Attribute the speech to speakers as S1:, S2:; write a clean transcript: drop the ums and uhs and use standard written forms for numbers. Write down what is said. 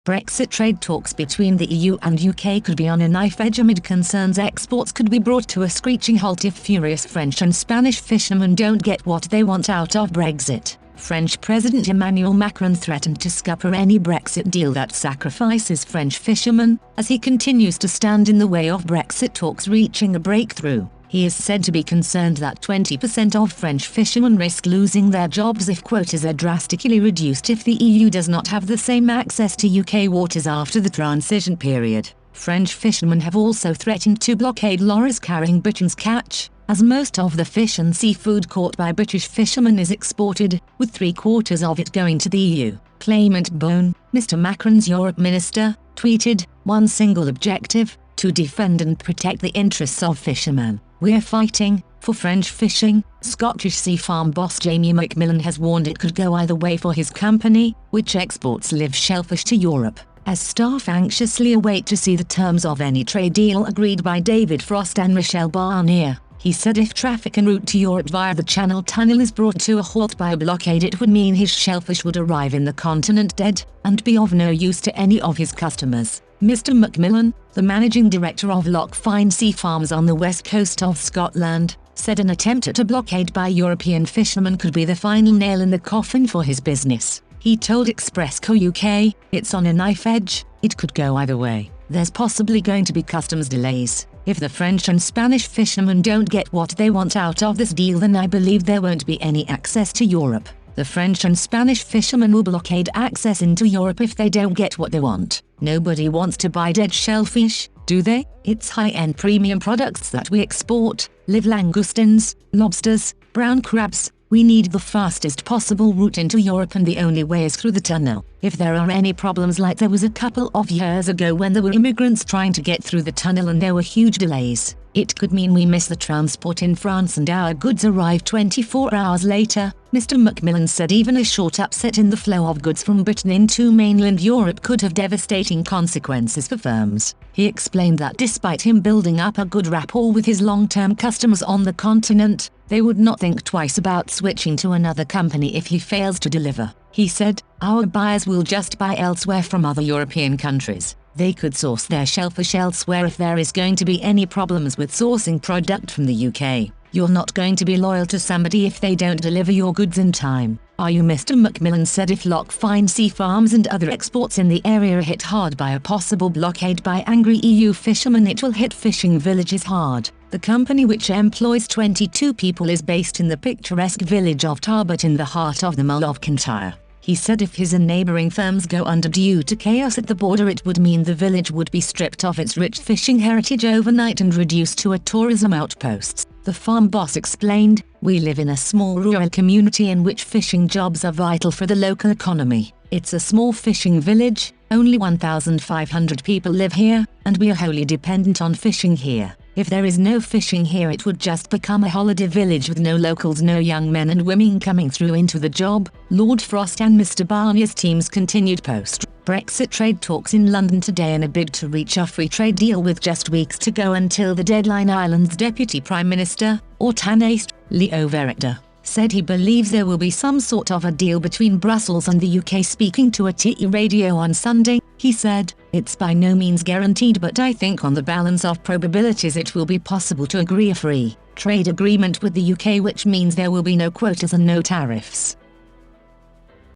S1: Brexit trade talks between the EU and UK could be on a knife edge amid concerns exports could be brought to a screeching halt if furious French and Spanish fishermen don't get what they want out of Brexit. French President Emmanuel Macron threatened to scupper any Brexit deal that sacrifices French fishermen, as he continues to stand in the way of Brexit talks reaching a breakthrough. He is said to be concerned that 20% of French fishermen risk losing their jobs if quotas are drastically reduced if the EU does not have the same access to UK waters after the transition period. French fishermen have also threatened to blockade lorries carrying Britain's catch, as most of the fish and seafood caught by British fishermen is exported, with 3/4 of it going to the EU. Clément Beaune, Mr Macron's Europe minister, tweeted, "One single objective, to defend and protect the interests of fishermen. We're fighting for French fishing." Scottish sea farm boss Jamie Macmillan has warned it could go either way for his company, which exports live shellfish to Europe, as staff anxiously await to see the terms of any trade deal agreed by David Frost and Michel Barnier. He said if traffic en route to Europe via the Channel Tunnel is brought to a halt by a blockade, it would mean his shellfish would arrive in the continent dead, and be of no use to any of his customers. Mr Macmillan, the managing director of Loch Fyne Sea Farms on the west coast of Scotland, said an attempt at a blockade by European fishermen could be the final nail in the coffin for his business. He told Expressco UK, "It's on a knife edge, it could go either way. There's possibly going to be customs delays. If the French and Spanish fishermen don't get what they want out of this deal, then I believe there won't be any access to Europe. The French and Spanish fishermen will blockade access into Europe if they don't get what they want. Nobody wants to buy dead shellfish, do they? It's high-end premium products that we export, live langoustines, lobsters, brown crabs. We need the fastest possible route into Europe, and the only way is through the tunnel. If there are any problems like there was a couple of years ago when there were immigrants trying to get through the tunnel and there were huge delays, it could mean we miss the transport in France and our goods arrive 24 hours later." Mr Macmillan said even a short upset in the flow of goods from Britain into mainland Europe could have devastating consequences for firms. He explained that despite him building up a good rapport with his long-term customers on the continent, they would not think twice about switching to another company if he fails to deliver. He said, "Our buyers will just buy elsewhere from other European countries. They could source their shellfish elsewhere if there is going to be any problems with sourcing product from the UK. You're not going to be loyal to somebody if they don't deliver your goods in time, are you?" Mr Macmillan said if Loch Fyne Sea Farms and other exports in the area are hit hard by a possible blockade by angry EU fishermen, it will hit fishing villages hard. The company, which employs 22 people, is based in the picturesque village of Tarbert in the heart of the Mull of Kintyre. He said if his and neighbouring firms go under due to chaos at the border, it would mean the village would be stripped of its rich fishing heritage overnight and reduced to a tourism outpost. The farm boss explained, "We live in a small rural community in which fishing jobs are vital for the local economy. It's a small fishing village, only 1,500 people live here, and we are wholly dependent on fishing here. If there is no fishing here, it would just become a holiday village with no locals, no young men and women coming through into the job." Lord Frost and Mr Barnier's teams continued post-Brexit trade talks in London today in a bid to reach a free trade deal with just weeks to go until the deadline. Ireland's Deputy Prime Minister, or Tánaiste, Leo Varadkar, said he believes there will be some sort of a deal between Brussels and the UK. Speaking to a TE radio on Sunday, he said, "It's by no means guaranteed, but I think on the balance of probabilities it will be possible to agree a free trade agreement with the UK, which means there will be no quotas and no tariffs."